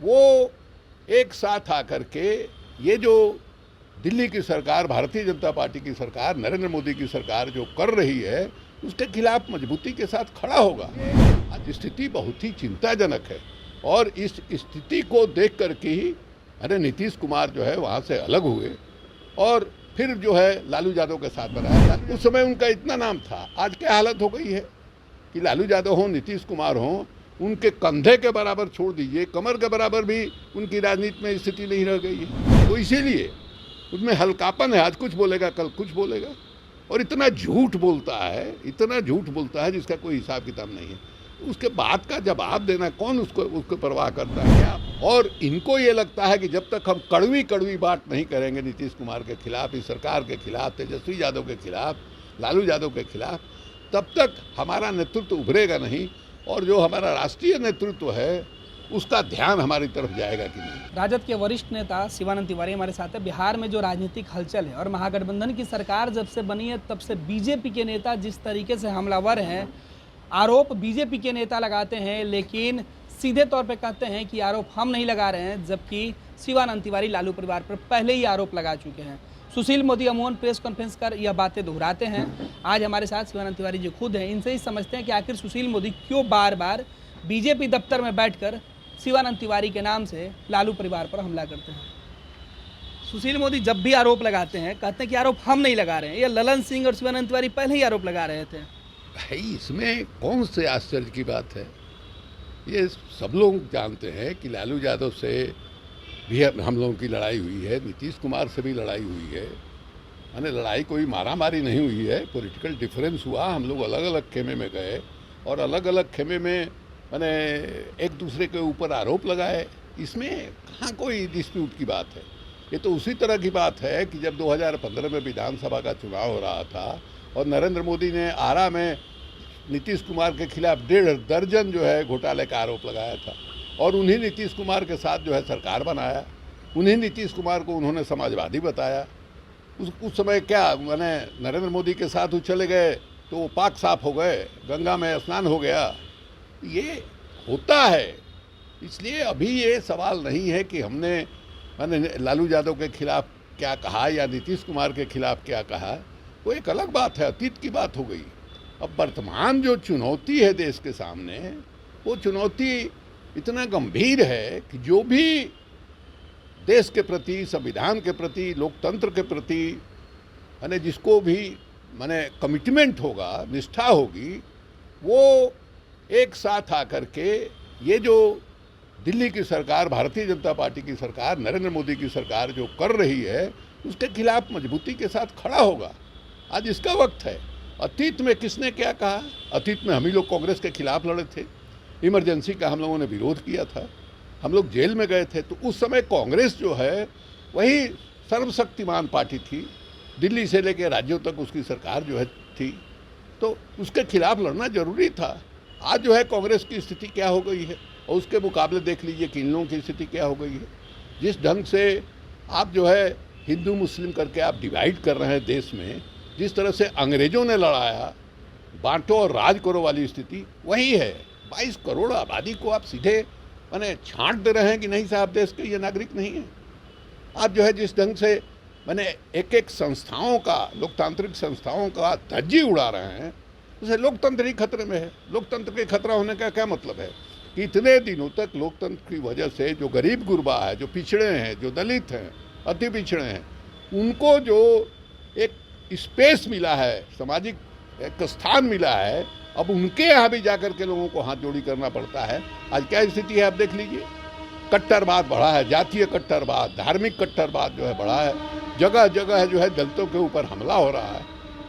वो एक साथ आकर के ये जो दिल्ली की सरकार, भारतीय जनता पार्टी की सरकार, नरेंद्र मोदी की सरकार जो कर रही है उसके खिलाफ मजबूती के साथ खड़ा होगा। आज स्थिति बहुत ही चिंताजनक है और इस स्थिति को देख करके ही नीतीश कुमार जो है वहाँ से अलग हुए और फिर जो है लालू यादव के साथ बनाया। उस समय उनका इतना नाम था, आज क्या हालत हो गई है कि लालू यादव हो, नीतीश कुमार हो, उनके कंधे के बराबर छोड़ दीजिए, कमर के बराबर भी उनकी राजनीति में स्थिति नहीं रह गई है। तो इसीलिए उसमें हल्कापन है, आज कुछ बोलेगा कल कुछ बोलेगा और इतना झूठ बोलता है जिसका कोई हिसाब किताब नहीं है। उसके बाद का जवाब देना कौन उसको परवाह करता है क्या? और इनको ये लगता है कि जब तक हम कड़वी बात नहीं करेंगे नीतीश कुमार के खिलाफ, इस सरकार के खिलाफ, तेजस्वी यादव के खिलाफ, लालू यादव के खिलाफ, तब तक हमारा नेतृत्व उभरेगा नहीं और जो हमारा राष्ट्रीय नेतृत्व है उसका ध्यान हमारी तरफ जाएगा कि नहीं। राजद के वरिष्ठ नेता शिवानंद तिवारी हमारे साथ है। बिहार में जो राजनीतिक हलचल है और महागठबंधन की सरकार जब से बनी है तब से बीजेपी के नेता जिस तरीके से हमलावर हैं, आरोप बीजेपी के नेता लगाते हैं लेकिन सीधे तौर पे कहते हैं कि आरोप हम नहीं लगा रहे हैं, जबकि शिवानंद तिवारी लालू परिवार पर पहले ही आरोप लगा चुके हैं। सुशील मोदी अमूमन प्रेस कॉन्फ्रेंस कर यह बातें दोहराते हैं। आज हमारे साथ शिवानंद तिवारी जो खुद हैं, इनसे ही समझते हैं कि आखिर सुशील मोदी क्यों बार बार बीजेपी दफ्तर में बैठकर शिवानंद तिवारी के नाम से लालू परिवार पर हमला करते हैं। सुशील मोदी जब भी आरोप लगाते हैं कहते हैं कि आरोप हम नहीं लगा रहे हैं, ये ललन सिंह और शिवानंद तिवारी पहले ही आरोप लगा रहे थे। भाई इसमें कौन से आश्चर्य की बात है? ये सब लोग जानते हैं कि लालू यादव से भी हम लोगों की लड़ाई हुई है, नीतीश कुमार से भी लड़ाई हुई है। माने लड़ाई कोई मारामारी नहीं हुई है, पॉलिटिकल डिफरेंस हुआ, हम लोग अलग अलग खेमे में गए और अलग अलग खेमे में माने एक दूसरे के ऊपर आरोप लगाए। इसमें कहाँ कोई डिस्प्यूट की बात है? ये तो उसी तरह की बात है कि जब 2015 में विधानसभा का चुनाव हो रहा था और नरेंद्र मोदी ने आरा में नीतीश कुमार के खिलाफ 1.5 दर्जन जो है घोटाले का आरोप लगाया था और उन्हीं नीतीश कुमार के साथ जो है सरकार बनाया, उन्हीं नीतीश कुमार को उन्होंने समाजवादी बताया। उस समय क्या मैंने नरेंद्र मोदी के साथ वो चले गए तो वो पाक साफ हो गए, गंगा में स्नान हो गया। ये होता है, इसलिए अभी ये सवाल नहीं है कि हमने मैंने लालू यादव के खिलाफ क्या कहा या नीतीश कुमार के खिलाफ क्या कहा, वो एक अलग बात है, अतीत की बात हो गई। अब वर्तमान जो चुनौती है देश के सामने, वो चुनौती इतना गंभीर है कि जो भी देश के प्रति, संविधान के प्रति, लोकतंत्र के प्रति माने जिसको भी माने कमिटमेंट होगा, निष्ठा होगी, वो एक साथ आकर के ये जो दिल्ली की सरकार, भारतीय जनता पार्टी की सरकार, नरेंद्र मोदी की सरकार जो कर रही है उसके खिलाफ मजबूती के साथ खड़ा होगा। आज इसका वक्त है। अतीत में किसने क्या कहा? अतीत में हम ही लोग कांग्रेस के खिलाफ लड़े थे, इमरजेंसी का हम लोगों ने विरोध किया था, हम लोग जेल में गए थे। तो उस समय कांग्रेस जो है वही सर्वशक्तिमान पार्टी थी, दिल्ली से लेकर राज्यों तक उसकी सरकार जो है थी, तो उसके खिलाफ लड़ना जरूरी था। आज जो है कांग्रेस की स्थिति क्या हो गई है और उसके मुकाबले देख लीजिए कि इन लोगों की स्थिति क्या हो गई है। जिस ढंग से आप जो है हिंदू मुस्लिम करके आप डिवाइड कर रहे हैं देश में, जिस तरह से अंग्रेजों ने लड़ाया, बांटो और राज करो वाली स्थिति वही है। 22 करोड़ आबादी को आप सीधे माने छांट दे रहे हैं कि नहीं साहब देश के ये नागरिक नहीं है। आप जो है जिस ढंग से माने एक एक संस्थाओं का, लोकतांत्रिक संस्थाओं का धज्जी उड़ा रहे हैं, उसे लोकतंत्र ही खतरे में है। लोकतंत्र के खतरा होने का क्या मतलब है कि इतने दिनों तक लोकतंत्र की वजह से जो गरीब गुरबा है, जो पिछड़े हैं, जो दलित हैं, अति पिछड़े हैं, उनको जो एक स्पेस मिला है, सामाजिक एक स्थान मिला है, अब उनके यहाँ भी जाकर के लोगों को हाथ जोड़ी करना पड़ता है। आज क्या स्थिति है आप देख लीजिए। कट्टरवाद बढ़ा है, जातीय कट्टरवाद, धार्मिक कट्टरवाद जो है बढ़ा है, जगह जगह जो है दलितों के ऊपर हमला हो रहा है।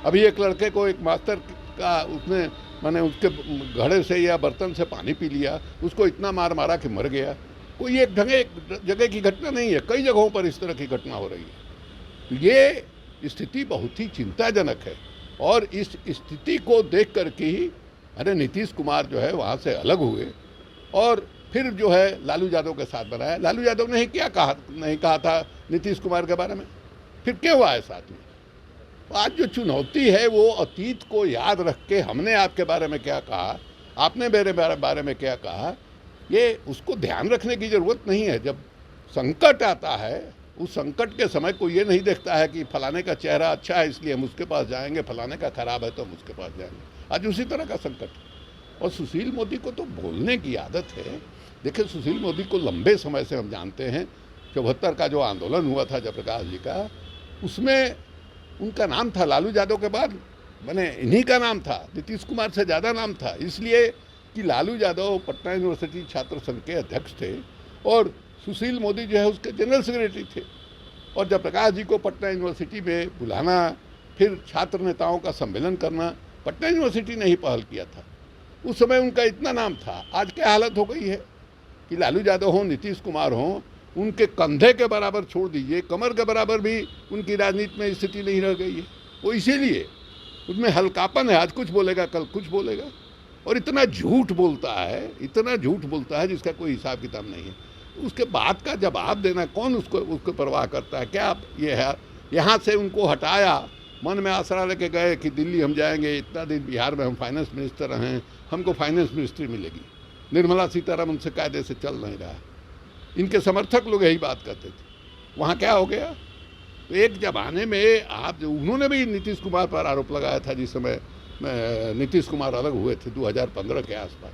अभी एक लड़के को एक मास्टर का उसने मैंने उसके घड़े से या बर्तन से पानी पी लिया, उसको इतना मार मारा कि मर गया। कोई एक जगह की घटना नहीं है, कई जगहों पर इस तरह की घटना हो रही है। तो ये स्थिति बहुत ही चिंताजनक है और इस स्थिति को देख करके ही नीतीश कुमार जो है वहाँ से अलग हुए और फिर जो है लालू यादव के साथ बनाया। लालू यादव ने क्या नहीं कहा था नीतीश कुमार के बारे में, फिर क्यों आए साथ में? तो आज जो चुनौती है वो अतीत को याद रख के हमने आपके बारे में क्या कहा, आपने मेरे बारे में क्या कहा, ये उसको ध्यान रखने की ज़रूरत नहीं है। जब संकट आता है, उस संकट के समय को ये नहीं देखता है कि फलाने का चेहरा अच्छा है इसलिए हम उसके पास जाएंगे, फलाने का खराब है तो हम उसके पास जाएंगे। आज उसी तरह का संकट है। और सुशील मोदी को तो बोलने की आदत है। देखिए, सुशील मोदी को लंबे समय से हम जानते हैं। 74 का जो आंदोलन हुआ था जयप्रकाश जी का, उसमें उनका नाम था, लालू यादव के बाद मैंने इन्हीं का नाम था, नीतीश कुमार से ज़्यादा नाम था, इसलिए कि लालू यादव पटना यूनिवर्सिटी छात्र संघ के अध्यक्ष थे और सुशील मोदी जो है उसके जनरल सेक्रेटरी थे। और जयप्रकाश जी को पटना यूनिवर्सिटी में बुलाना, फिर छात्र नेताओं का सम्मेलन करना, पटना यूनिवर्सिटी ने ही पहल किया था। उस समय उनका इतना नाम था। आज क्या हालत हो गई है कि लालू यादव हों, नीतीश कुमार हों, उनके कंधे के बराबर छोड़ दीजिए, कमर के बराबर भी उनकी राजनीति में स्थिति नहीं रह गई है। वो इसीलिए उसमें हल्कापन है, आज कुछ बोलेगा कल कुछ बोलेगा, और इतना झूठ बोलता है जिसका कोई हिसाब किताब नहीं है। उसके बाद का जवाब देना कौन उसको परवाह करता है? क्या ये है, यहाँ से उनको हटाया, मन में आसरा लेके गए कि दिल्ली हम जाएंगे, इतना दिन बिहार में हम फाइनेंस मिनिस्टर रहे, हमको फाइनेंस मिनिस्ट्री मिलेगी। निर्मला सीतारमन से कायदे से चल नहीं रहा। इनके समर्थक लोग यही बात करते थे। वहाँ क्या हो गया? तो एक ज़माने में उन्होंने भी नीतीश कुमार पर आरोप लगाया था, जिस समय नीतीश कुमार अलग हुए थे 2015 के आसपास।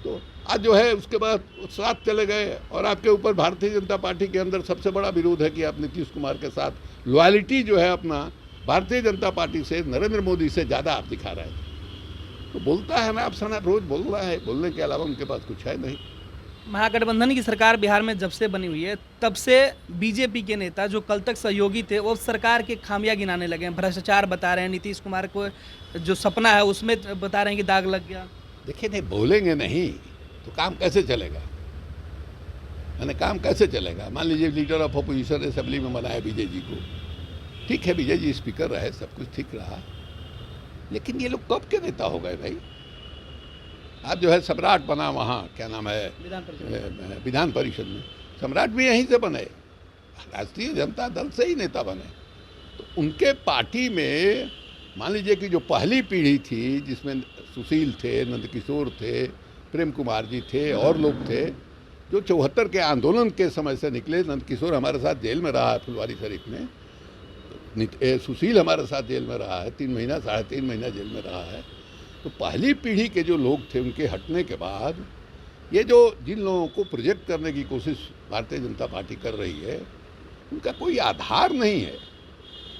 तो आज जो है उसके बाद साथ चले गए, और आपके ऊपर भारतीय जनता पार्टी के अंदर सबसे बड़ा विरोध है कि आप नीतीश कुमार के साथ लॉयल्टी जो है अपना भारतीय जनता पार्टी से, नरेंद्र मोदी से ज़्यादा आप दिखा रहे हैं। तो बोलता है ना, आप सना रोज बोल रहा है, बोलने के अलावा उनके पास कुछ है नहीं। महागठबंधन की सरकार बिहार में जब से बनी हुई है तब से बीजेपी के नेता जो कल तक सहयोगी थे वो सरकार के खामियां गिनाने लगे हैं। भ्रष्टाचार बता रहे हैं, नीतीश कुमार को जो सपना है उसमें बता रहे हैं कि दाग लग गया। देखिए, नहीं बोलेंगे नहीं तो काम कैसे चलेगा? मैंने काम कैसे चलेगा? मान लीजिए लीडर ऑफ अपोजिशन असेंबली में बनाया विजय जी को, ठीक है, विजय जी स्पीकर रहे, सब कुछ ठीक रहा, लेकिन ये लोग कब के नेता हो गए भाई? आप जो है सम्राट बना, वहाँ क्या नाम है, विधान परिषद में सम्राट भी यहीं से बने, राष्ट्रीय जनता दल से ही नेता बने। तो उनके पार्टी में मान लीजिए कि जो पहली पीढ़ी थी, जिसमें सुशील थे, नंदकिशोर थे, प्रेम कुमार जी थे और लोग थे, जो 74 के आंदोलन के समय से निकले। नंदकिशोर हमारे साथ जेल में रहा है फुलवारी शरीफ में, सुशील हमारे साथ जेल में रहा है, 3 महीना 3.5 महीना जेल में रहा है। तो पहली पीढ़ी के जो लोग थे, उनके हटने के बाद ये जो जिन लोगों को प्रोजेक्ट करने की कोशिश भारतीय जनता पार्टी कर रही है, उनका कोई आधार नहीं है।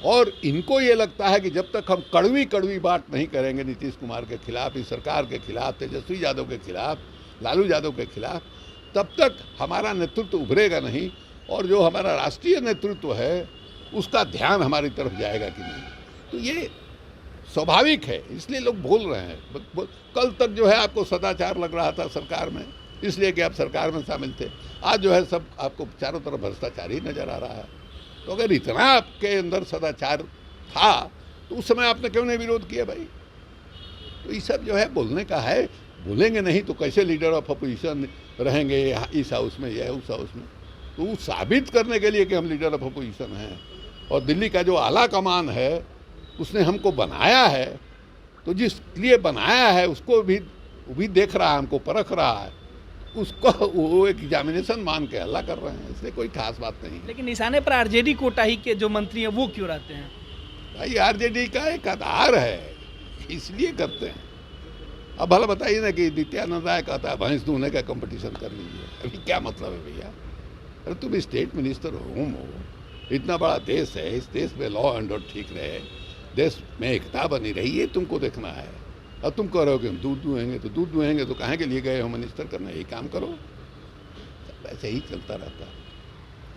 और इनको ये लगता है कि जब तक हम कड़वी कड़वी बात नहीं करेंगे नीतीश कुमार के खिलाफ, इस सरकार के खिलाफ, तेजस्वी यादव के खिलाफ, लालू यादव के खिलाफ, तब तक हमारा नेतृत्व उभरेगा नहीं, और जो हमारा राष्ट्रीय नेतृत्व है उसका ध्यान हमारी तरफ जाएगा कि नहीं। तो ये स्वाभाविक है, इसलिए लोग बोल रहे हैं। कल तक जो है आपको सदाचार लग रहा था सरकार में, इसलिए कि आप सरकार में शामिल थे। आज जो है सब आपको चारों तरफ भ्रष्टाचार ही नजर आ रहा है। तो अगर इतना आपके अंदर सदाचार था तो उस समय आपने क्यों नहीं विरोध किया भाई? तो ये सब जो है बोलने का है। बोलेंगे नहीं तो कैसे लीडर ऑफ अपोजिशन रहेंगे इस हाउस में या उस हाउस में? तो वो साबित करने के लिए कि हम लीडर ऑफ अपोजिशन हैं, और दिल्ली का जो आला कमान है उसने हमको बनाया है, तो जिस लिए बनाया है उसको भी देख रहा है, हमको परख रहा है, उसको वो एक एग्जामिनेशन मान के हल्ला कर रहे हैं। इसलिए कोई खास बात नहीं है। लेकिन निशाने पर आरजेडी कोटाही के जो मंत्री हैं वो क्यों रहते हैं? भाई आरजेडी का एक आधार है, इसलिए करते हैं। अब भला बताइए ना कि नित्यानंद राय कहता है भैंस दूने का कंपटीशन कर लीजिए, अभी क्या मतलब है भैया? अरे तुम स्टेट मिनिस्टर होम हो, इतना बड़ा देश है, इस देश में लॉ एंड ऑर्डर ठीक रहे, देश में एकता बनी रही, ये तुमको देखना है। अब तुम कह रहे हो कि हम दूध दुहेंगे तो कहाँ के लिए गए हो मिनिस्टर करने? यही काम करो। ऐसे ही चलता रहता है।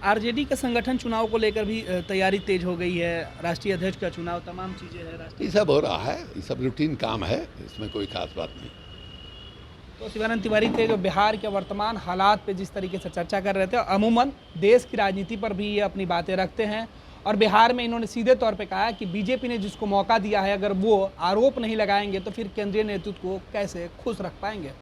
आरजेडी का संगठन चुनाव को लेकर भी तैयारी तेज हो गई है, राष्ट्रीय अध्यक्ष का चुनाव, तमाम चीज़ें हैं। ये सब हो रहा है, ये सब रूटीन काम है, इसमें कोई खास बात नहीं। तो शिवानंद तिवारी थे जो बिहार के वर्तमान हालात पे जिस तरीके से चर्चा कर रहे थे, अमूमन देश की राजनीति पर भी ये अपनी बातें रखते हैं, और बिहार में इन्होंने सीधे तौर पे कहा कि बीजेपी ने जिसको मौका दिया है, अगर वो आरोप नहीं लगाएंगे तो फिर केंद्रीय नेतृत्व को कैसे खुश रख पाएंगे।